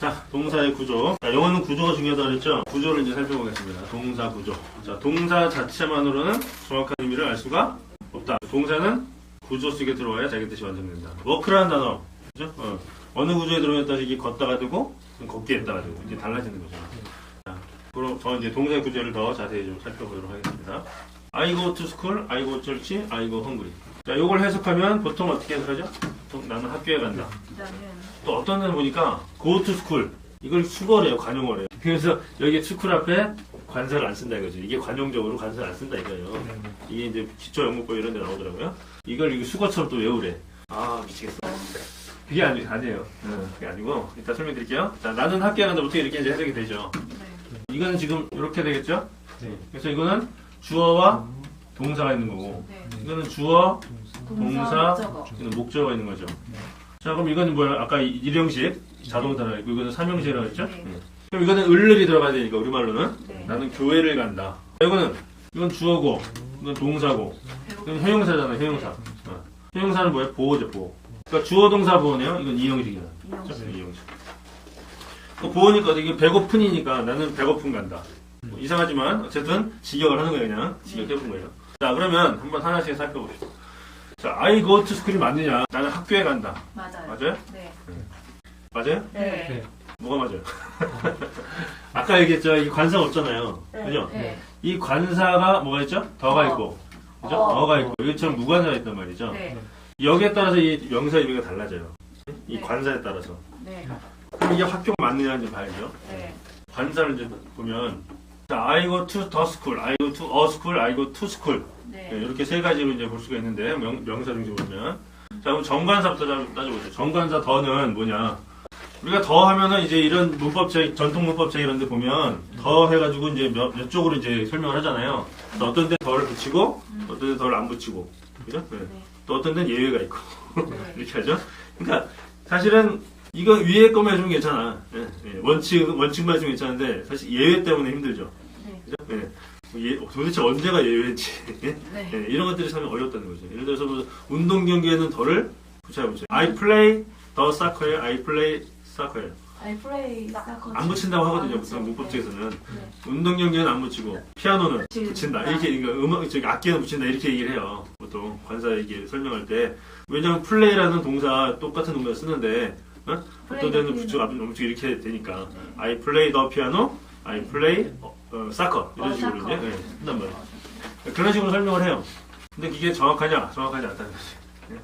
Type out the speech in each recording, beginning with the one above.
자, 동사의 구조. 자, 영어는 구조가 중요하다고 그랬죠? 구조를 이제 살펴보겠습니다. 동사 구조. 자, 동사 자체만으로는 정확한 의미를 알 수가 없다. 동사는 구조 속에 들어와야 자기 뜻이 완성된다. 워크라는 단어. 그죠? 어느 구조에 들어있다 이게 걷다가 되고, 걷게 했다가 되고, 이제 달라지는 거죠. 자, 그럼 저 이제 동사의 구조를 더 자세히 좀 살펴보도록 하겠습니다. I go to school, I go church, I go hungry. 자, 요걸 해석하면 보통 어떻게 해석하죠? 보통 나는 학교에 간다. 또 어떤 데는 보니까 go to school. 이걸 수거래요, 관용어래요. 그래서 여기 school 앞에 관사를 안 쓴다 이거죠. 이게 관용적으로 관사를 안 쓴다 이거예요. 이게 이제 기초 영문법 이런 데 나오더라고요. 이걸 수거처럼 또 외우래. 아, 미치겠어. 그게 아니에요. 그게 아니고, 이따 설명드릴게요. 자, 나는 학교에 간다. 어떻게 이렇게 이제 해석이 되죠. 이거는 지금 이렇게 되겠죠? 그래서 이거는 주어와 동사가 있는 거고, 이거는 주어, 동사, 이거는 목적어가 있는 거죠. 자, 그럼 이거는 뭐야? 아까 일형식 자동사라 했고, 이거는 삼형식이라고 했죠? 그럼 이거는 을을이 들어가야 되니까, 우리말로는. 나는 교회를 간다. 이건 주어고, 이건 동사고, 이건 형용사잖아, 형용사. 형용사는 뭐야? 보호죠, 보호. 그러니까 주어, 동사, 보호네요. 이건 이형식이야. 이형식. 보호니까 이게 배고픈이니까 나는 배고픈 간다. 이상하지만, 어쨌든, 직역을 하는 거예요, 그냥. 직역해본 거예요. 자, 그러면 한번 하나씩 살펴봅시다. 자, I go to school이 맞느냐? 나는 학교에 간다. 맞아요. 맞아요? 네. 맞아요? 네. 뭐가 맞아요? 아까 얘기했죠? 이 관사가 없잖아요. 그죠? 네. 이 관사가 뭐가 있죠? 더가 있고. 그죠? 어가 있고. 이것처럼 무관사가 있단 말이죠. 네. 여기에 따라서 이 명사 의미가 달라져요. 이 네. 관사에 따라서. 네. 그럼 이게 학교가 맞느냐 이제 봐야죠. 네. 관사를 이제 보면, 자, I go to the school, I go to a school, I go to school. 네. 네, 이렇게 세 가지로 이제 볼 수가 있는데, 명사 중심 보면. 자, 그럼 정관사부터 따져보죠. 정관사 더는 뭐냐? 우리가 더 하면은 이제 이런 문법책, 전통 문법책 이런 데 보면 더 해가지고 이제 몇 쪽으로 이제 설명을 하잖아요. 또 어떤 데 더를 붙이고, 어떤 데 더를 안 붙이고. 그죠? 네. 또 어떤 데는 예외가 있고. 이렇게 하죠. 그러니까, 사실은 이거 위에 것만 해주면 괜찮아. 예, 예. 원칙만 해주면 괜찮은데, 사실 예외 때문에 힘들죠. 그죠? 예. 도대체 언제가 예외인지. 예? 네. 예, 이런 것들이 참 어렵다는 거죠. 예를 들어서 뭐 운동 경기에는 더를 붙여보죠. I play the soccer, I play soccer. I play soccer. 안 붙인다고 하거든요. 보통 문법책에서는. 운동 경기는 안 붙이고, 피아노는 붙인다. 이렇게, 그러니까 악기는 붙인다. 이렇게 얘기를 해요. 보통 관사 얘기 설명할 때. 왜냐면 play라는 동사, 똑같은 동사 쓰는데, 어떤 데는 붙이고, 앞에 붙이고 이렇게 되니까. I play the piano, I play soccer. 이런 식으로 이제 한단 말이에요. 그런 식으로 설명을 해요. 근데 이게 정확하냐? 정확하지 않다는 거지.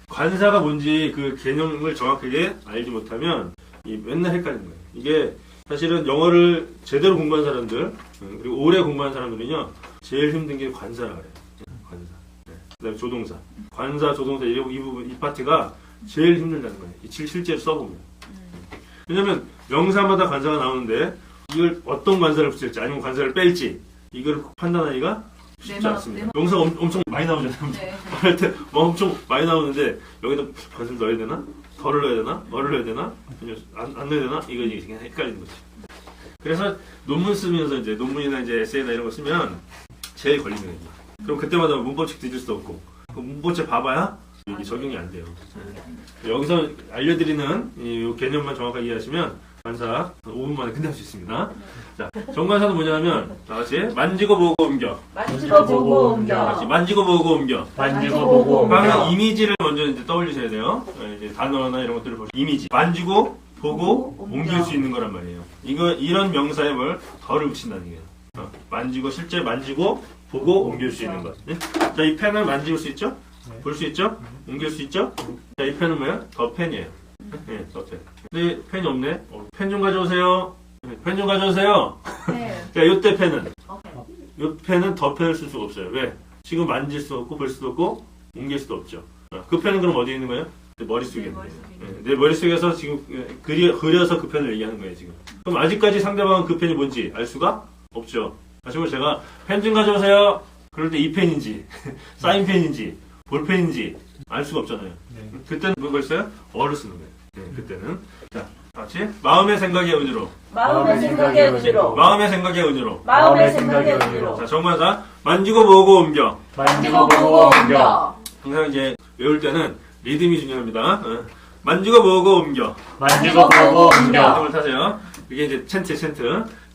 관사가 뭔지 그 개념을 정확하게 알지 못하면 맨날 헷갈리는 거예요. 이게 사실은 영어를 제대로 공부한 사람들, 그리고 오래 공부한 사람들은요, 제일 힘든 게 관사라 그래요. 관사. 그 다음에 조동사. 관사, 조동사, 이 부분, 이 파트가 제일 힘들다는 거예요. 실제로 써보면. 왜냐면 명사마다 관사가 나오는데, 이걸 어떤 관사를 붙일지, 아니면 관사를 뺄지, 이걸 판단하기가 쉽지 않습니다. 명사가 엄청 많이 나오잖아요. 네. 할 때 뭐 엄청 많이 나오는데 여기다 관사를 넣어야 되나? 덜을 넣어야 되나? 뭐를 넣어야 되나? 안 넣어야 되나? 이거 이제 그냥 헷갈리는 거지. 그래서 논문 쓰면서 이제 논문이나 이제 에세이나 이런 거 쓰면 제일 걸리는 거예요. 그럼 그때마다 문법책 뒤질 수도 없고 그 문법책 봐봐야 이게 적용이 안 돼요. 여기서 알려드리는 이 개념만 정확하게 이해하시면 관사 5분 만에 끝낼 수 있습니다. 자, 정관사는 뭐냐면 다 같이 만지고 보고 옮겨. 만지고 보고 옮겨. 다시 만지고 보고 옮겨. 만지고 보고 방금 옮겨. 이미지를 먼저 이제 떠올리셔야 돼요. 이제 단어나 이런 것들을 보시고 이미지. 만지고 보고 옮길 수 있는 거란 말이에요. 이런 명사에 뭘 덜을 붙인다는 얘기예요. 만지고 실제 만지고 보고 옮길 수 있는 것. 자, 이 펜을 만질 수 있죠? 볼 수 있죠? 옮길 수 있죠? 자, 이 펜은 뭐야? 더 펜이에요. 네, 더 펜. 근데 펜이 없네. 펜 좀 가져오세요. 펜 좀 가져오세요. 네. 자, 요때 펜은 요 펜은 더 펜을 쓸 수가 없어요. 왜? 지금 만질 수도 없고 볼 수도 없고 옮길 수도 없죠. 그 펜은 그럼 어디에 있는 거예요? 내 머릿속에 있는 거예요. 내 머릿속에서 지금 그려서 그 펜을 얘기하는 거예요, 지금. 그럼 아직까지 상대방은 그 펜이 뭔지 알 수가 없죠. 다시 한번 제가 펜 좀 가져오세요. 그럴 때 이 펜인지, 사인펜인지, 볼펜인지 알 수가 없잖아요. 그때는 뭐가 있어요? 어를 쓰는 거예요. 그때는. 자, 같이. 마음의 생각의 은유로. 마음의 생각의 은유로. 마음의 생각의 은유로. 마음의 생각의 은유로. 자, 정관사. 만지고 보고 옮겨. 만지고 보고 옮겨. 항상 이제 외울 때는 리듬이 중요합니다. 만지고 보고 옮겨. 만지고 보고 옮겨. 한번 타세요. 이게 이제 텐트.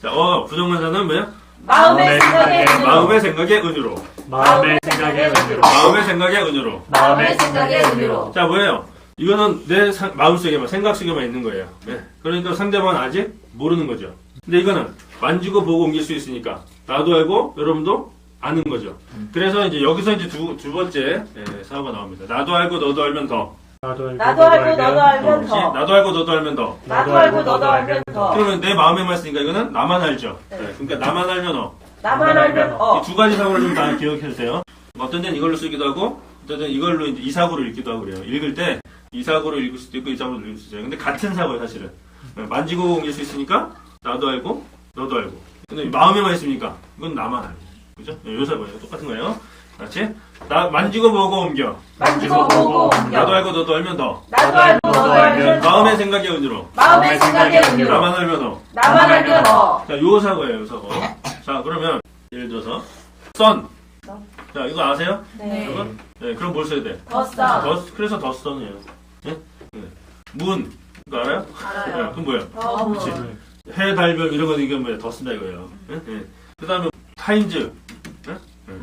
자, 부정관사는 뭐야? 마음의 생각의 은유로. 마음의 생각의 은유로. 마음의 생각의 은유로. 마음의 생각의 은유로. 마음의 생각의 은유로. 자, 뭐예요? 이거는 내 마음속에만, 생각 속에만 있는 거예요. 네. 그러니까 상대방은 아직 모르는 거죠. 근데 이거는 만지고 보고 옮길 수 있으니까 나도 알고 여러분도 아는 거죠. 그래서 이제 여기서 이제 두 번째 사고가 나옵니다. 나도 알고 너도 알면 더. 나도 알고 나도 알고 너도 알면 더. 나도 알고 너도 알면 더. 나도 알고 너도 알면 더. 그러면 내 마음에만 있으니까 이거는 나만 알죠. 네. 그러니까 나만 알면 나만 알면 이 두 가지 사고를 좀 다 기억해 주세요. 어떤 데는 이걸로 쓰기도 하고, 어떤 데는 이걸로 이제 이 사고를 읽기도 하고 그래요. 읽을 때 이 사고를 읽을 수도 있고 이 사고를 읽을 수도 있어요. 근데 같은 사고예요, 사실은. 만지고 옮길 수 있으니까 나도 알고 너도 알고. 근데 마음에만 있으니까 이건 나만 알고. 그죠? 요 사고예요. 똑같은 거예요. 같이 만지고 보고 옮겨. 만지고 보고 옮겨. 나도 알고 너도 알면 더. 나도 알고 너도 알면 더. 마음의 생각의 은유로. 마음의 생각의 은유로. 나만 알면 더. 나만 알면 더. 자, 요 사고예요, 요 사고. 자, 그러면 예를 들어서 선. 자, 이거 아세요? 네. 이거? 네, 그럼 뭘 써야 돼? 더 그래서 더 선이에요. 네? 네. 문. 이거 알아요? 알아요. 네, 그럼 뭐예요? 더. 그렇지. 해, 달, 별 이런 거 이게 뭐예요? 더 쓴다 이거예요. 네? 네. 그 다음에 타임즈. 네? 네.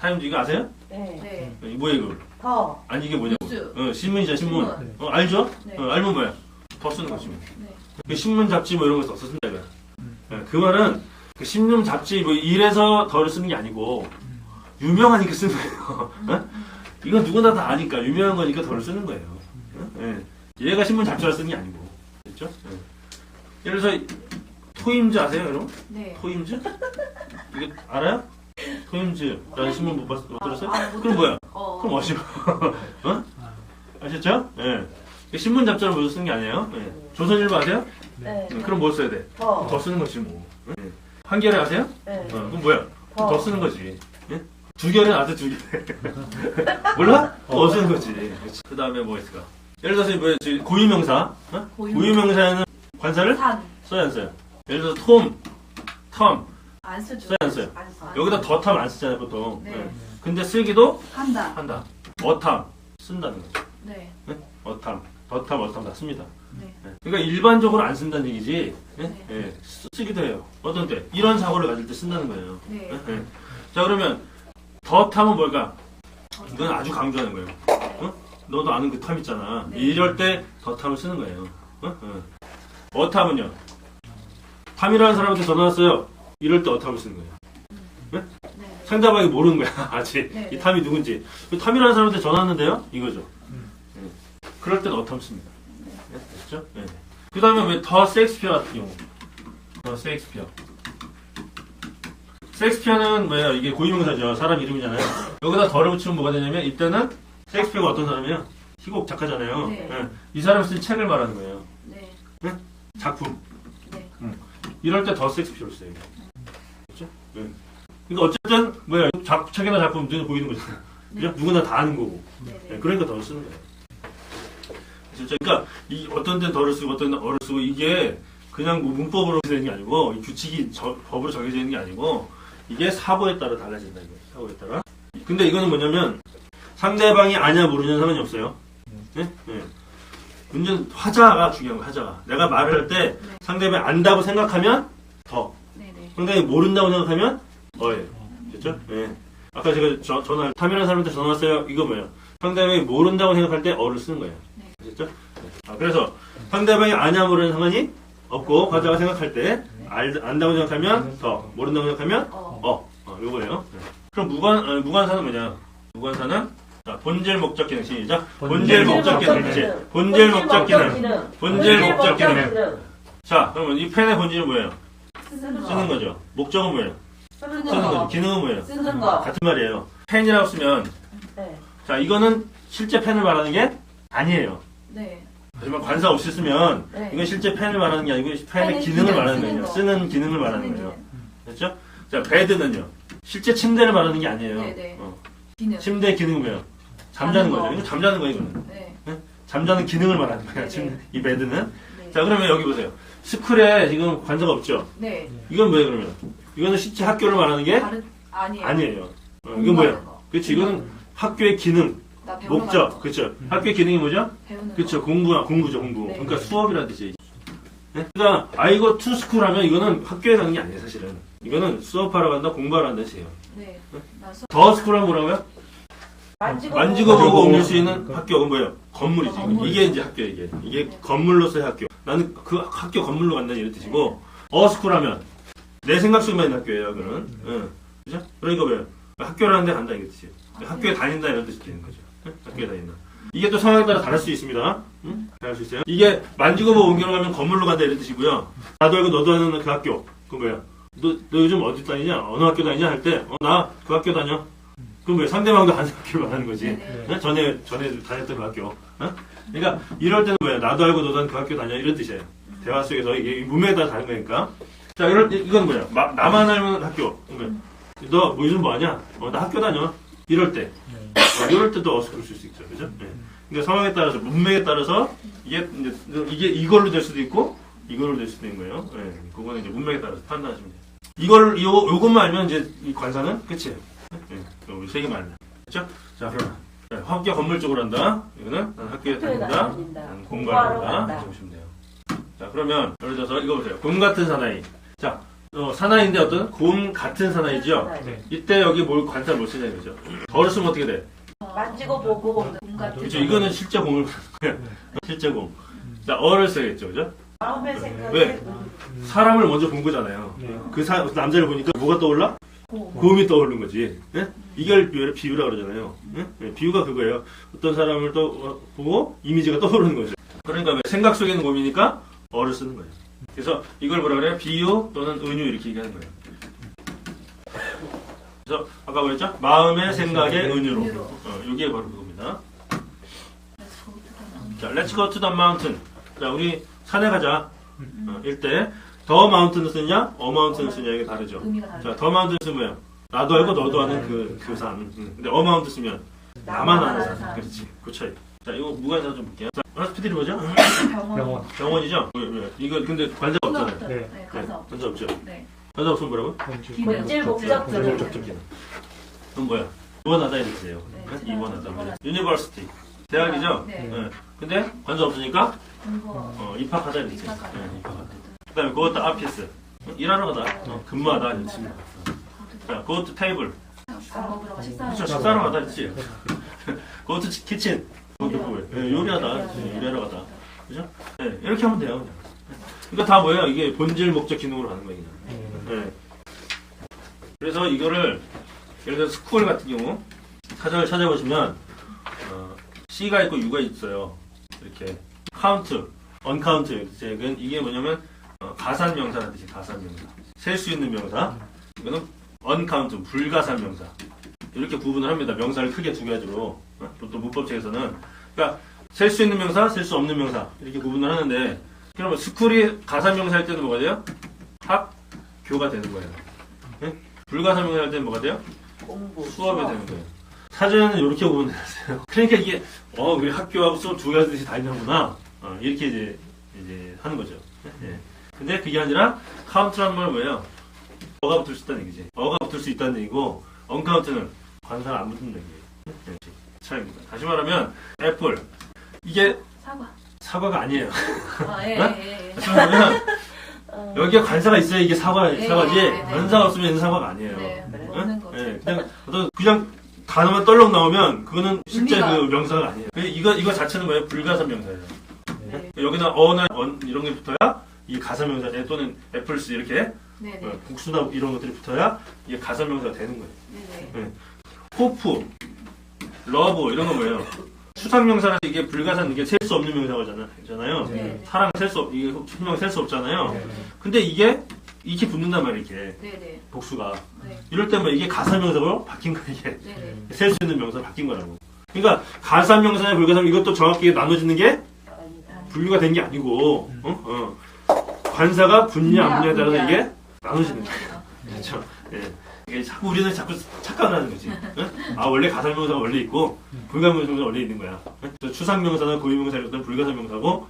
타임즈 이거 아세요? 네. 네. 뭐예요, 이거? 더. 아니, 이게 뭐냐고. 뉴스. 신문이죠, 신문. 신문. 알죠? 네. 알면 뭐야? 더 쓰는 거지. 뭐. 네. 그 신문, 잡지 뭐 이런 거 더 쓴다 이거야. 네, 그 말은 그 신문, 잡지 뭐 이래서 덜 쓰는 게 아니고 유명하니까 쓰는 거예요. 어? 이건 누구나 다 아니까 유명한 거니까 덜 쓰는 거예요. 네. 얘가 신문, 잡지를 쓰는 게 아니고. 그렇죠? 네. 예를 들어서 토임즈 아세요, 여러분? 네. 토임즈? 이거 알아요? 토임즈라는 신문 못 들었어요? 못 그럼 뭐야? 어. 그럼 어시고. 어? 아셨죠? 예. 네. 신문, 잡지를 모두 쓰는 게 아니에요. 네. 조선일보 아세요? 네. 그럼 뭘 써야 돼? 더. 더 쓰는 거지 뭐. 네. 한겨레 아세요? 네. 그럼 뭐야? 더. 더 쓰는 거지. 예? 두겨레는 아세요? 두겨레. 몰라? 더 쓰는 거지. 그 다음에 뭐 있을까? 예를 들어서 뭐야? 고유명사. 고유명사에는 관사를 산. 써야 안 써요? 예를 들어서 톰, 텀 안 쓰죠. 써야 안 써요? 안 써. 여기다 더탐 안 쓰잖아요 보통. 네. 네. 근데 쓰기도 한다. 한다. 어탐 쓴다는 거죠. 네. 네? 어탐, 어탐 다 씁니다. 네. 네. 그러니까 일반적으로 안 쓴다는 얘기지. 예? 네. 예. 쓰기도 해요. 어떤 때 이런 사고를 가질 때 쓴다는 거예요. 네. 예? 예. 자 그러면 더 탐은 뭘까? 이건 아주 강조하는 거예요. 어? 너도 아는 그 탐 있잖아. 네. 이럴 때 더 탐을 쓰는 거예요. 어탐은요. 탐이라는 사람한테 전화 왔어요. 이럴 때 어탐을 쓰는 거예요. 네. 상대방이 모르는 거야. 아직 네. 이 탐이 누군지. 그 탐이라는 사람한테 전화 왔는데요. 이거죠. 예. 그럴 땐 어탐 씁니다. 네. 됐죠? 네. 그 다음에 왜 더 셰익스피어 같은 경우. 더 셰익스피어. 셰익스피어는 뭐예요? 이게 고유명사죠. 사람 이름이잖아요. 여기다 더를 붙이면 뭐가 되냐면 이때는 셰익스피어가 어떤 사람이에요? 희곡 작가잖아요. 네. 예. 이 사람이 쓴 책을 말하는 거예요. 네. 작품. 네. 이럴 때 더 셰익스피어를 써요. 그렇죠? 네. 그러니까 어쨌든 뭐야? 책이나 작품 눈에 보이는 거잖아요. 그죠? 누구나 다 아는 거고. 네. 네, 그러니까 덜 쓰는 거예요. 진짜 그러니까 이 어떤 데는 덜을 쓰고 어떤 데는 어를 쓰고 이게 그냥 뭐 문법으로 되는 게 아니고 이 규칙이 법으로 정해져 있는 게 아니고 이게 사고에 따라 달라진다 이거. 사고에 따라. 근데 이거는 뭐냐면 상대방이 아냐 모르냐는 상관이 없어요. 네? 네. 문제는 화자가 중요한 거야. 화자가. 내가 말을 할 때 상대방이 안다고 생각하면 더. 네. 상대방이 모른다고 생각하면 어예요. 됐죠? 네. 아까 제가 전화 탐이라는 사람한테 전화 왔어요. 이거 뭐예요? 상대방이 모른다고 생각할 때 어를 쓰는 거예요. 아셨죠? 그래서 상대방이 아냐 모르는 상관이 없고 화자가 생각할 때 안다고 생각하면 더 모른다고 생각하면 요거예요. 네. 그럼 무관사는 뭐냐? 무관사는 자, 본질 목적 기능 시작. 본질 목적 기능. 본질 목적 기능. 본질 목적 기능. 자, 그러면 이 펜의 본질은 뭐예요? 쓰는 거죠. 목적은 뭐예요? 쓰는 거죠. 기능은 뭐예요? 쓰는 거. 같은 말이에요. 펜이라고 쓰면 네. 자, 이거는 실제 펜을 말하는 게 아니에요. 네. 하지만 관사 없이 쓰면 네. 이건 실제 펜을 말하는 게 아니고 펜의 기능을 말하는 거예요. 쓰는 기능을 말하는 거예요. 됐죠? 자, 베드는요. 실제 침대를 말하는 게 아니에요. 네. 기능. 침대의 기능은 뭐예요? 잠자는 거죠. 이거 잠자는 거예요, 이거는. 네. 잠자는 기능을 말하는 거예요. 네. 이 베드는. 네. 자, 그러면 여기 보세요. 스쿨에 지금 관사가 없죠? 네. 이건 뭐예요, 그러면? 이거는 실제 학교를 말하는 게 다른 아니에요. 아니에요. 이건 뭐예요? 그렇지. 이거는 학교의 기능, 나 배우러 가는 목적, 거. 그렇죠. 학교의 기능이 뭐죠? 배우는 그렇죠. 거. 공부죠, 공부. 네. 그러니까 수업이라는 뜻이에요. 네? 그러니까 아이고 투스쿨 하면 이거는 학교에 가는 게 아니에요, 사실은. 이거는 수업하러 간다, 공부하러 간다 뜻이에요. 네. 나 수업. 더 스쿨 하면 뭐라고요? 만지고 보고 옮길 수 있는 그러니까. 학교가 뭐예요? 건물이지. 건물. 이게 이제 학교 이게. 이게 네. 건물로서의 학교. 나는 그 학교 건물로 간다는 이런 뜻이고, 어스쿨 하면 내 생각 속에만 있는 학교예요, 그거는. 응. 그죠? 그러니까 뭐예요? 학교라는 데 간다 이게 뜻이에요. 학교에 다닌다 이런 뜻이 되는 거죠. 응? 학교에 다닌다. 이게 또 상황에 따라 다를 수 있습니다. 응? 다를 수 있어요. 이게 만지고 보고 옮기러 가면 건물로 간다 이런 뜻이고요. 나도 알고 너도 아는 그 학교. 그건 뭐야? 너 요즘 어디 다니냐? 어느 학교 다니냐? 할 때, 나 그 학교 다녀. 그럼 왜 상대방도 아는 학교를 말하는 거지? 네. 응? 전에 다녔던 그 학교. 응? 그러니까 이럴 때는 뭐야? 나도 알고 너도 아는 그 학교 다녀 이런 뜻이에요. 대화 속에서 이게 문맥에 따라 다른 거니까. 자, 이건 뭐야? 나만 알면 학교. 너 뭐 요즘 뭐 하냐? 나 학교 다녀. 이럴 때. 이럴 때도 어스쿨을 쓸 수 있죠. 그죠? 네. 그러니까 상황에 따라서, 문맥에 따라서 이게 이걸로 될 수도 있고, 이걸로 될 수도 있는 거예요. 네. 그거는 이제 문맥에 따라서 판단하시면 돼요. 요것만 알면 이제 이 관사는 끝이에요. 네. 세 개만 알면. 그죠? 자, 그러면. 학교 건물 쪽으로 한다. 이거는 난 학교에 다닌다. 난 공부하러 간다. 이렇게 보시면 돼요. 자, 그러면 예를 들어서 이거 보세요. 곰 같은 사나이. 자, 사나이인데 어떤 곰 같은 사나이죠? 네. 이때 여기 관사를 못 쓰냐 이거죠. 덜을 쓰면 어떻게 돼? 만지고 보고 공 같은. 그렇죠. 이거는 실제 곰을 거예요. 실제 곰. 자, 어를 써야겠죠, 그죠? 마음의 생각에 왜? 사람을 먼저 본 거잖아요. 네. 그 남자를 보니까 뭐가 떠올라? 고. 곰이 떠오르는 거지. 예? 이걸 비유라 그러잖아요. 예? 예, 비유가 그거예요. 어떤 사람을 보고 이미지가 떠오르는 거죠. 그러니까 왜? 생각 속에 있는 곰이니까 어를 쓰는 거예요. 그래서 이걸 뭐라 그래요? 비유 또는 은유 이렇게 얘기하는 거예요. 그래서 아까 뭐였죠? 마음의 생각의 은유로. 이게 바로 그겁니다. 자, let's go to the mountain. 자, 우리 산에 가자. 일때 더 마운틴을 쓰냐, 어 마운틴을 쓰냐 이게 다르죠. 의미가 다르죠. 자, 더 마운틴 쓰면 나도 알고 너도 아는 그 산. 근데 어 마운틴 쓰면 나만 아는 산. 그렇지. 그 차이. 자, 이거 무관사 좀 볼게요. 자, 스피드리 뭐죠? 병원. 병원이죠? 왜? 이거 근데 관자가 없잖아요. 네. 네, 가서. 관자 없죠? 네. 관자 없으면 뭐라고? 본질 목적적인. 목적적인. 그럼 뭐야? 입원하다 이렇게 돼요. 네, 입원하다. 유니버시티. 대학이죠? 네. 네. 근데 관자 없으니까 공부. 입학하다 이렇게. 입학하다. 네, 입학하다. 그다음에 그것도 아피스. 일하러 가다. 근무하다 이렇게. 자, 그것도 테이블. 밥 먹으러 가 식사. 그렇죠. 식사하러 가다 있지. 그것도 키친. 요리하다. 요리하러 가다. 그죠? 네, 이렇게 하면 돼요. 그냥. 그러니까 다 뭐예요? 이게 본질 목적 기능으로 하는 거예요. 그냥. 네. 그래서 이거를 예를 들어 스쿨 같은 경우 사전을 찾아보시면 C가 있고 U가 있어요. 이렇게 카운트, 언카운트. 이게 뭐냐면 가산 명사라는 뜻이 가산 명사. 셀 수 있는 명사. 이거는 언카운트, 불가산 명사. 이렇게 구분을 합니다. 명사를 크게 두 가지로. 또 문법책에서는. 그러니까 셀 수 있는 명사, 셀 수 없는 명사. 이렇게 구분을 하는데 그러면 스쿨이 가산 명사 할 때는 뭐가 돼요? 학교가 되는 거예요. 네? 불가산 명사 할 때는 뭐가 돼요? 공부. 수업이 되는 거예요. 사전에는 이렇게 구분해놨어요. 그러니까 이게 우리 학교하고 수업 두 가지 뜻이 다르구나. 이렇게 이제 하는 거죠. 예. 근데 그게 아니라 카운트란 말은 뭐예요? 어가 붙을 수 있다는 얘기지. 어가 붙을 수 있다는 얘기고 언카운트는 관사가 안 붙는 얘기예요. 네. 차이입니다. 다시 말하면 애플 이게 사과가 아니에요. 아, 예, 네? 예, 예. 다시 말하면 여기에 관사가 있어야 이게 사과지. 네, 관사가 없으면 얘는 사과가 아니에요. 네, 응? 먹는 거죠. 네, 그냥 단어만 떨렁 나오면 그거는 실제 의미가- 그 명사가 아니에요. 이거 자체는 뭐예요? 불가산 명사예요. 네. 여기는 어나 이런 게 붙어야 이 가산 명사 또는 애플스 이렇게 네, 네. 국수나 이런 것들이 붙어야 이게 가산 명사가 되는 거예요. 네, 네. 호프, 러브 이런 건 뭐예요? 추상 명사라서 이게 불가산 이게 셀 수 없는 명사잖아요. 네. 사랑 이게 희망 셀 수 없잖아요. 근데 이게 이렇게 붙는단 말이에요. 이게 네, 네. 복수가. 네. 이럴 때 뭐 이게 가산명사로 바뀐 거야 이게. 네, 네. 셀 수 있는 명사로 바뀐 거라고. 그러니까 가산명사나 불가산 이것도 정확히 나눠지는 게 분류가 된 게 아니고 관사가 붙냐 안 붙냐에 따라서 이게 나눠지는 거예요. 그렇죠. 예. 이게 자꾸 우리는 자꾸 착각을 하는 거지. 응? 아 원래 가산명사가 원래 있고 불가산명사가 원래 있는 거야. 응? 추상명사나 고유명사 이런 것들은 불가산명사고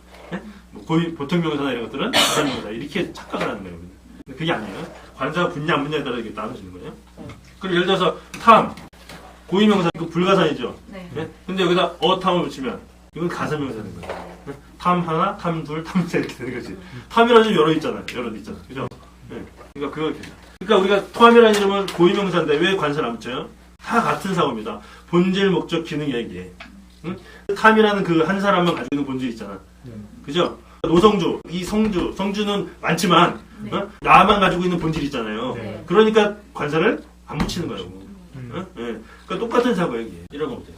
뭐 보통명사나 이런 것들은 가산명사 이렇게 착각을 하는 거예요. 근데 그게 아니에요. 관사가 붙냐 안 붙냐에 따라 이게 나눠지는 거예요. 그리고 예를 들어서 탐, 고유명사 이거 불가사이죠. 네. 예? 근데 여기다 어탐을 붙이면 이건 가사명사인 거예요. 탐 하나, 탐 둘, 탐 셋 이렇게 되는 거지. 탐이라는 좀 여러 있잖아요. 여러 있잖아. 그죠? 예. 그러니까 그거 이렇게. 그러니까 우리가 탐이라는 이름은 고유명사인데 왜 관사를 안 붙여요? 다 같은 사고입니다. 본질, 목적, 기능 얘기해. 응? 탐이라는 그 한 사람만 가지고 있는 본질이 있잖아. 그죠? 노성주, 성주는 많지만 네. 어? 나만 가지고 있는 본질이 있잖아요. 네. 그러니까 관사를 안 붙이는 거라고. 응? 예. 그러니까 똑같은 사고 얘기해. 이런 거 보세요.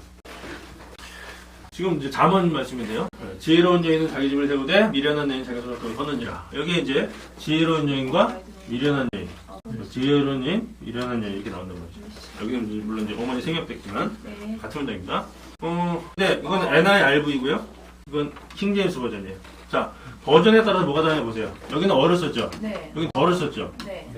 지금 이제 잠언 말씀인데요. 지혜로운 여인은 자기 집을 세우되 미련한 여인 자기 손을 허느니라. 여기 이제 지혜로운 여인과 미련한 여인, 지혜로운 여인, 미련한 여인 이렇게 나온다고 하죠. 여기는 이제 물론 이제 어머니 생략됐지만 네. 같은 문장입니다. 네, 이건 NIRV이고요. 이건 킹제임스 버전이에요. 자, 버전에 따라서 뭐가 다르냐 보세요. 여기는 어를 썼죠. 네. 여기는 덜을 썼죠. 네.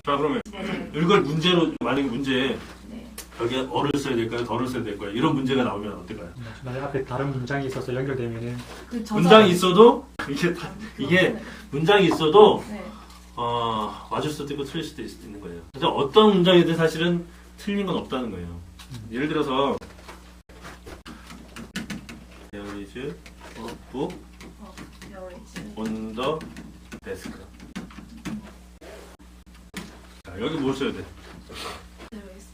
자, 그러면 네. 이걸 문제로 만약에 문제에 네. 여기에 어를 써야 될까요? 덜을 써야 될까요? 이런 문제가 나오면 어떨까요? 만약 앞에 다른 문장이 있어서 연결되면은 그 저자- 문장이 있어도 이게 문장이 있어도 네. 맞을 수도 있고 틀릴 수도 있는 거예요. 그래서 어떤 문장이든 사실은 틀린 건 없다는 거예요. 예를 들어서 There is a book 여러이지. on the desk. 자, 여기 뭘 써야 돼? 여러이지.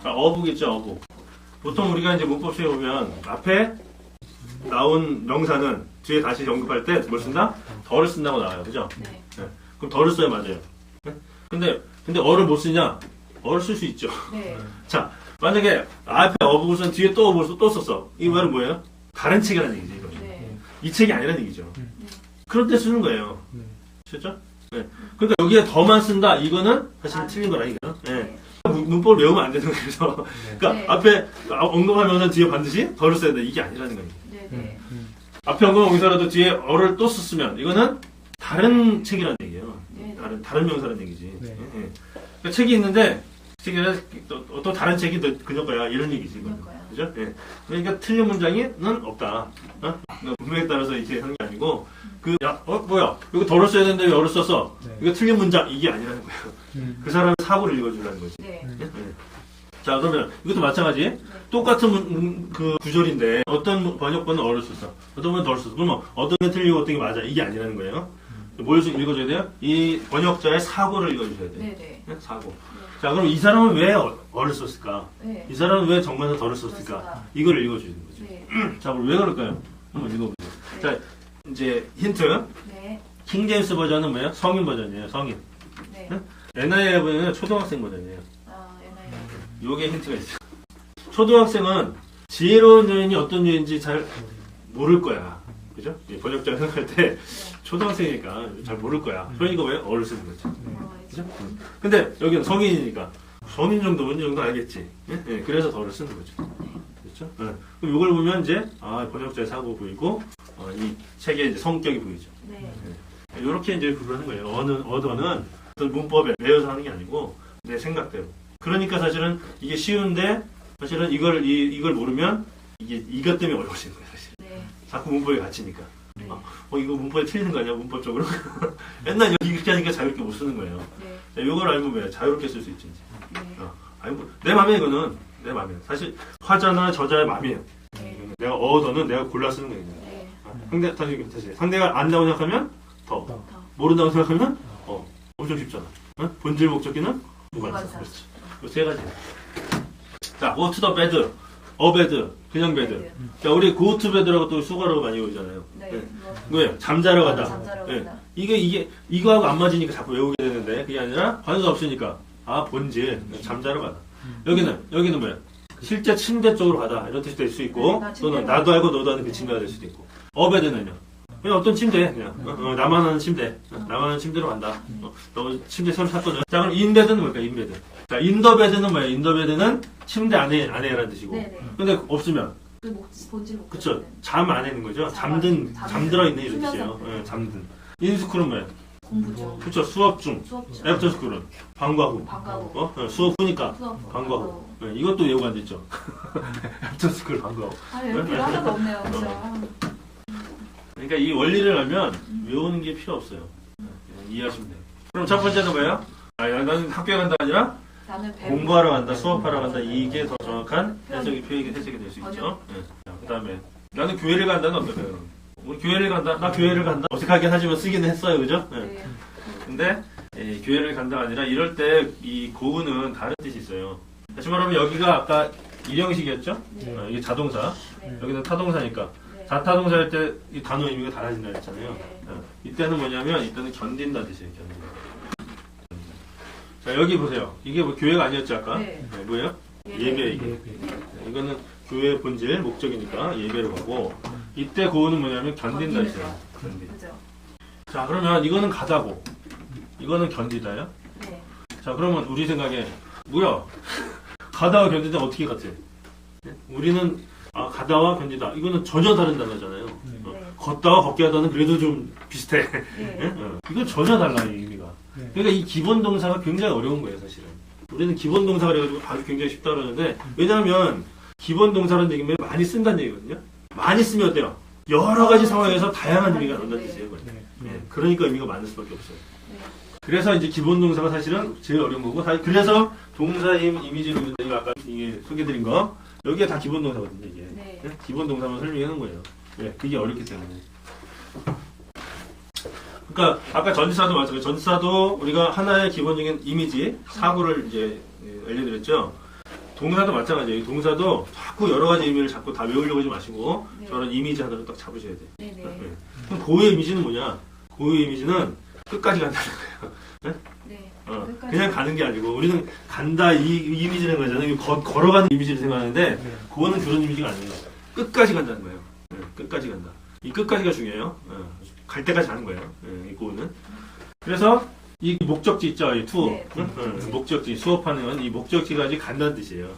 자, 어북이죠, 어북. 보통 우리가 이제 문법 시험에 보면 앞에 나온 명사는 뒤에 다시 언급할 때 뭘 쓴다? 덜을 쓴다고 나와요. 그죠? 네. 그럼 덜을 써야 맞아요. 근데 어를 못 쓰냐? 어를 쓸 수 있죠. 네. 자, 만약에 앞에 어북을 쓴 뒤에 또 어북을 또 썼어. 이 말은 뭐예요? 다른 책이라는 얘기지, 이거. 네. 이 책이 아니라는 얘기죠. 그럴 때 쓰는 거예요. 네. 실죠? 네. 그러니까 여기에 더만 쓴다. 이거는 사실 틀린 거라니까요. 네. 문법을 외우면 안 되는 거죠. 그러니까 네. 앞에 언급하면서 뒤에 반드시 덜을 써야 돼. 이게 아니라는 거예요. 네. 네. 앞에 언급한 의사라도 뒤에 어를 또 썼으면 이거는 다른 책이라는 얘기예요. 네. 다른 명사라는 얘기지. 네. 예. 그러니까 책이 있는데 또 다른 책이 그녀 거야 이런 얘기지. 이거는. 그럴 거야. 그죠? 예. 그러니까 틀린 문장이는 없다. 그러니까 문맥에 따라서 이렇게 하는 게 아니고 뭐야? 이거 덜을 써야 되는데 왜 어를 썼어? 네. 이거 틀린 문장 이게 아니라는 거예요. 그 사람의 사고를 읽어주라는 거지. 네. 예? 자, 그러면 이것도 마찬가지. 똑같은 그 구절인데 어떤 번역본은 어를 썼어. 어떤 번은 덜 썼어. 그러면 어떤 게 틀리고 어떤 게 맞아. 이게 아니라는 거예요. 뭘 읽어줘야 돼요? 이 번역자의 사고를 읽어주셔야 돼요. 네. 네. 예? 사고. 자, 그럼 이 사람은 왜 어를 썼을까? 네. 이 사람은 왜 정말로 덜을 썼을까? 그렇습니다. 이걸 읽어주는 거죠. 네. 자, 그럼 왜 그럴까요? 한번 읽어보세요. 네. 자, 이제 힌트. 네. 킹제임스 버전은 뭐예요? 성인 버전이에요. 성인. 네. 응? NIV는 초등학생 버전이에요. 아, 연아요. 요게 힌트가 있어요. 초등학생은 지혜로운 여인이 어떤 여인지 잘 모를 거야. 그죠? 번역자 생각할 때 초등학생이니까 잘 모를 거야. 그러니까 왜 어를 쓰는 거지. 그죠? 근데 여기는 성인이니까 성인 정도면 이 정도 알겠지. 예? 예, 그래서 더를 쓰는 거죠. 그렇죠? 예. 그럼 이걸 보면 이제 번역자의 사고 보이고 이 책의 이제 성격이 보이죠. 네. 이렇게 이제 구분하는 거예요. 언어는 어떤 문법에 외워서 하는 게 아니고 내 생각대로. 그러니까 사실은 이게 쉬운데 사실은 이걸 모르면 이것 때문에 어려워지는 거예요. 사실. 네. 자꾸 문법에 갇히니까. 네. 이거 문법에 틀리는 거 아니야? 문법적으로? 맨날 여기 이렇게 하니까 자유롭게 못 쓰는 거예요. 네. 자, 이걸 알면 왜 자유롭게 쓸 수 있지. 네. 아니 내 맘에 이거는 내 맘이에요. 사실 화자나 저자의 맘이에요. 네. 내가 언어는 내가 골라 쓰는 거예요. 네. 다시 상대가 안다고 생각하면 더 더. 모른다고 생각하면 엄청 쉽잖아. 본질 목적기는 무관사. 무관사. 그렇지. 세 가지. 자, go to the bed, a bed, 그냥 bed. 네. 자, 우리 go to bed라고 또 수가로 많이 오잖아요. 네. 왜? 잠자러 가다. 잠자러 예. 간다. 이거하고 안 맞으니까 자꾸 외우게 되는데 그게 아니라 관계가 없으니까 본질 잠자러 가다. 여기는 뭐야? 실제 침대 쪽으로 가다 이런 뜻이 될 수 있고 나 또는 침대로 나도 알고 너도 아는 그 침대가 될 수도 있고. 어베드는요? 그냥 어떤 침대 그냥 나만 아는 침대 나만 아는 침대로 간다. 너 침대 새로 샀거든. 자, 그럼 인베드는 뭘까? 인베드. 자, 인더베드는 뭐야? 인더베드는 침대 안에라는 뜻이고. 네네. 근데 없으면 그 본질 목. 그쵸. 잠 안에 있는 거죠. 잠들어 있는 이런 뜻이에요. 예, 잠든. 인스쿨은 뭐예요? 공부 중. 그쵸. 수업 중. 수업 중. 애프터 스쿨은 방과 후. 방과 후. 수업 후니까 수업 방과 후. 예, 이것도 예우가 안 됐죠. 애프터 스쿨 방과 후. 아, 여기 하나도 없네요. 그죠? 그러니까 이 원리를 알면 외우는 게 필요 없어요. 그냥 이해하시면 돼요. 그럼 첫 번째는 뭐예요? 나는 학교에 간다 아니라 나는 배우. 공부하러 간다, 수업하러 간다, 이게 더 정확한 해석이 해석이 될 수 있죠. 네. 그 다음에 나는 교회를 간다는 어떨까요? 우리 교회를 간다, 나 교회를 간다. 어색하긴 하지만 쓰기는 했어요, 그죠? 네. 네. 근데 교회를 간다가 아니라 이럴 때 이 고은은 다른 뜻이 있어요. 다시 말하면 여기가 아까 일형식이었죠? 네. 이게 자동사, 네. 여기는 타동사니까 네. 자타동사 할 때 이 단어 의미가 달라진다 했잖아요. 네. 이때는 뭐냐면 이때는 견딘다 뜻이에요. 견딘다. 자 여기 보세요. 이게 뭐 교회가 아니었죠 아까? 네. 뭐예요? 예배. 예배. 이거는 교회 본질 목적이니까 예배로 가고 이때 고은은 뭐냐면 견딘다 있어요. 견딘. 그죠? 자 그러면 이거는 가다고 이거는 견디다요? 네. 자 그러면 우리 생각에 뭐야? 가다와 견디다 어떻게 같아? 우리는 가다와 견디다 이거는 전혀 다른 단어잖아요. 네. 걷다와 걷게 하다는 그래도 좀 비슷해. 네. 이건 전혀 달라 이 의미가. 네. 그러니까 이 기본 동사가 굉장히 어려운 거예요 사실은. 우리는 기본 동사가 그래가지고 아주 굉장히 쉽다 그러는데 왜냐하면 기본 동사라는 얘기는 많이 쓴다는 얘기거든요. 많이 쓰면 어때요? 여러 가지 상황에서 다양한 의미가 나온다는 뜻이에요. 그건. 네. 네, 그러니까 의미가 많을 수밖에 없어요. 네. 그래서 이제 기본 동사가 사실은 제일 어려운 거고 사실 그래서 동사임 이미지로 이거 아까 이게 소개드린 거 여기가 다 기본 동사거든요 이게. 네. 네? 기본 동사만 설명하는 거예요. 네, 그게 어렵기 때문에. 그러니까 아까 전치사도 마찬가지. 전치사도 우리가 하나의 기본적인 이미지 사고를 이제 알려드렸죠. 동사도 마찬가지예요. 동사도 자꾸 여러 가지 의미를 자꾸 다 외우려고 하지 마시고 네. 저런 이미지 하나를 딱 잡으셔야 돼요. 네. 네. 네. 그럼 고유의 이미지는 뭐냐? 고유의 이미지는 끝까지 간다는 거예요. 네. 네? 그냥 가는 게 아니고 우리는 간다 이 이미지는 거잖아요. 걸어가는 이미지를 생각하는데 네. 그거는 그런 이미지가 아니에요. 끝까지 간다는 거예요. 네, 끝까지 간다. 이 끝까지가 중요해요. 갈 때까지 가는 거예요. 이 고는. 그래서 이 목적지 있죠, 이 투. 네, 목적지 수업하는 이 목적지까지 간다는 뜻이에요.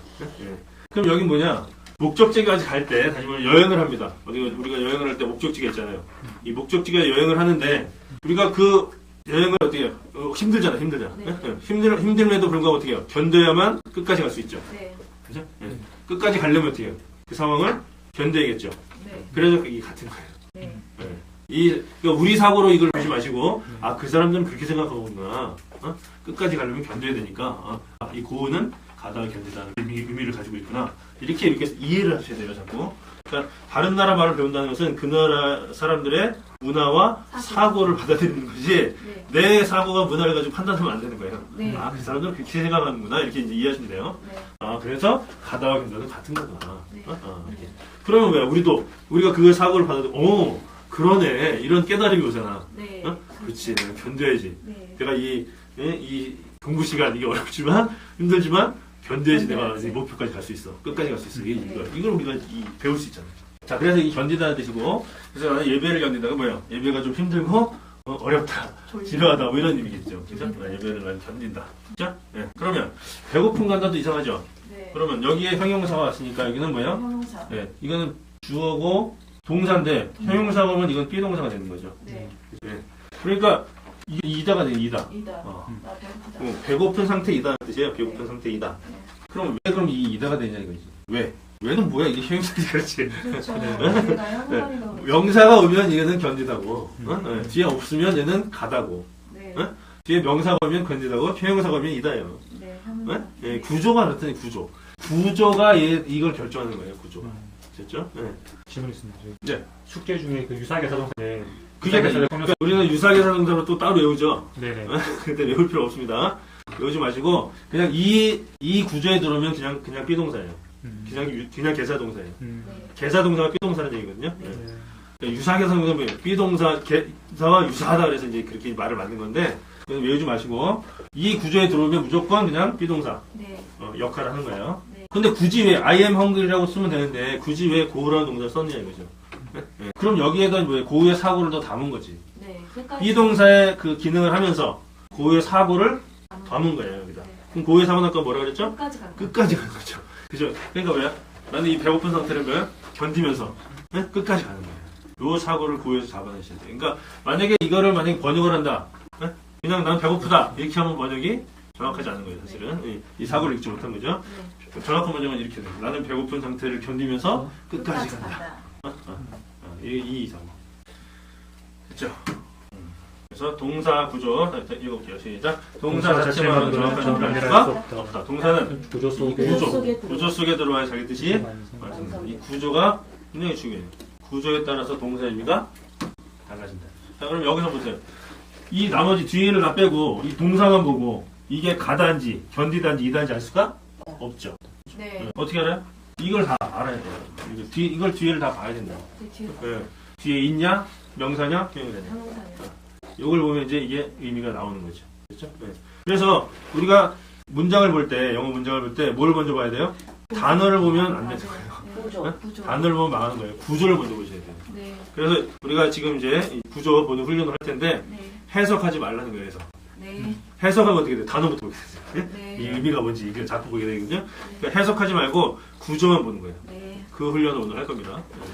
그럼 여기 뭐냐? 목적지까지 갈 때 다시 말해 여행을 합니다. 우리가 여행을 할 때 목적지가 있잖아요. 이 목적지가 여행을 하는데 우리가 그 여행을 어떻게 해요? 힘들잖아. 네. 힘듦에도 불구하고 어떻게 해요? 견뎌야만 끝까지 갈 수 있죠. 네. 그죠? 끝까지 가려면 어떻게 해요? 그 상황을 견뎌야겠죠. 네. 그래서 이게 같은 거예요. 네. 그러니까 우리 사고로 이걸 보지 마시고, 그 사람들은 그렇게 생각하구나. 끝까지 가려면 견뎌야 되니까, 이 고은은 가다가 견디다는 의미를 가지고 있구나. 이렇게 이해를 하셔야 돼요, 자꾸. 그러니까 다른 나라 말을 배운다는 것은 그 나라 사람들의 문화와 사고를 받아들이는 거지, 네. 내 사고가 문화를 가지고 판단하면 안 되는 거예요. 네. 그 사람들은 그렇게 생각하는구나. 이렇게 이제 이해하시면 돼요. 네. 그래서 가다와 견디다는 같은 거구나. 네. 이렇게. 그러면 왜 우리가 그 사고를 받아들이고, 그러네. 이런 깨달음이 오잖아. 네. 그렇지. 내가 견뎌야지. 네. 내가 이 공부 시간 이게 어렵지만 힘들지만 견뎌야지 내가 이 목표까지 갈 수 있어. 끝까지 갈 수 있어. 이걸 우리가 배울 수 있잖아. 자, 그래서 이 견디다는 뜻이고, 그래서 나는 예배를 견딘다가 뭐예요? 예배가 좀 힘들고 어렵다, 지루하다 뭐 이런 의미겠죠. 그죠? 예배를 나는 견딘다. 그죠? 네. 그러면 배고픈 간다도 이상하죠. 네. 그러면 여기에 형용사가 왔으니까 여기는 뭐예요? 형용사. 네, 이거는 주어고 동사인데 형용사가 오면 이건 비동사가 되는 거죠. 네. 그러니까 이게 이다가 돼요. 이다. 이다. 어. 나 배고프다. 배고픈 상태이다는 뜻이에요. 배고픈 상태이다. 그럼 왜 그럼 이 이다가 되냐 이거지. 왜? 왜는 뭐야? 이게 형용사지 그렇지. 그렇죠. 우리가 형용사리가 명사가 오면 얘는 견디다고. 뒤에 없으면 얘는 가다고. 네. 뒤에 명사가 오면 견디다고. 형용사가 오면 이다예요. 네. 형용사. 구조가 그렇더니 구조. 구조가 이걸 결정하는 거예요. 구조가. 됐죠? 네. 질문 있습니다. 네. 숙제 중에 그 유사계사 동사에 그러니까 우리는 유사계사 동사로 또 따로 외우죠. 네네. 근데 외울 필요 없습니다. 외우지 마시고 그냥 이 구조에 들어오면 그냥 비동사예요. 그냥 계사동사예요. 네. 계사동사가 비동사라는 얘기거든요. 네. 그러니까 유사계사 동사 뭐예요? 비동사 계사와 유사하다 그래서 이제 그렇게 말을 만든 건데 외우지 마시고 이 구조에 들어오면 무조건 그냥 비동사 네. 역할을 하는 거예요. 네. 근데 굳이 왜 I am hungry라고 쓰면 되는데 굳이 왜 고우라는 동사를 썼느냐 이거죠. 그럼 여기에다 뭐 고우의 사고를 더 담은 거지. 네. 끝까지. 비동사의 그 기능을 하면서 고우의 사고를 담은 거예요 여기다. 네. 그럼 고우의 사고는 아까 뭐라 그랬죠? 끝까지 간 거. 끝까지 가는 거죠. 그죠? 그러니까 뭐야? 나는 이 배고픈 상태를 뭐야? 견디면서 끝까지 가는 거예요. 요 사고를 고우에서 잡아내셔야 돼요. 그러니까 만약에 이거를 만약에 번역을 한다. 그냥 난 배고프다 이렇게 하면 번역이 정확하지 않은 거예요 사실은. 이 사고를 읽지 못한 거죠. 네. 정확한 번역은 이렇게 돼요. 나는 배고픈 상태를 견디면서 끝까지 간다. 이 이상. 됐죠? 그래서 동사 구조 읽어볼게요. 시작. 동사 동사 자체만으로는 자체만으로는 정확한 의미를 알 정확한 수가 의미를 없다. 동사는 구조 이 속에 구조 속에 들어와야 자기 뜻이 완성된다. 이 구조가 굉장히 중요해요. 구조에 따라서 동사 의미가 달라진다. 자, 그럼 여기서 보세요. 이 나머지 뒤에를 다 빼고 이 동사만 보고 이게 가단지, 견디단지, 이단지 알 수가 없죠. 네. 어떻게 알아요? 이걸 다 알아야 돼요. 이걸 뒤에를 다 봐야 된다. 뒤에 네. 뒤에 있냐, 명사냐, 형용사냐. 형용사예요. 이걸 보면 이제 이게 의미가 나오는 거죠. 그렇죠? 네. 그래서 우리가 문장을 볼 때, 영어 문장을 볼 때 뭘 먼저 봐야 돼요? 단어를 보면 안 되는 거예요. 구조. 네? 구조. 단어를 보면 망하는 거예요. 구조를 먼저 보셔야 돼요. 네. 그래서 우리가 지금 이제 이 구조 보는 훈련을 할 텐데 네. 해석하지 말라는 거예요. 해석. 네. 해석하면 어떻게 돼요? 단어부터 보게 되세요. 네? 네. 이 의미가 뭔지 이게 자꾸 보게 되거든요. 그러니까 해석하지 말고 구조만 보는 거예요. 네. 그 훈련을 오늘 할 겁니다. 네.